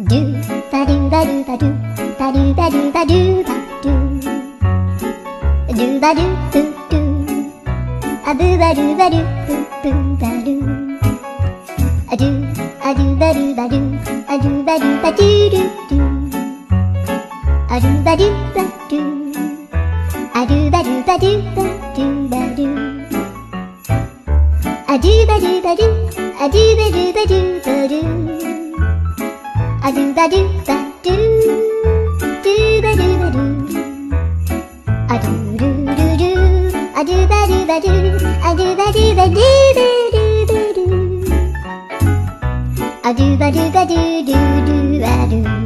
ドゥバドゥバドゥバドゥバドゥバドゥバドゥバドゥドゥバドゥドゥドゥアブバドゥバドゥブブバドゥアドゥアドゥバドゥバドゥアドゥバドゥバドゥドゥドゥアドゥバドゥバドゥアドゥバドゥバドゥバドゥバドゥアドゥバドゥバドゥアドゥバドゥバドゥバドゥアドゥバドゥバドゥドゥバドゥバドゥアドゥルルルアドゥバドゥバドゥアドゥバドゥバドゥバドゥバドゥアドゥバドゥバドゥドゥドゥバドゥ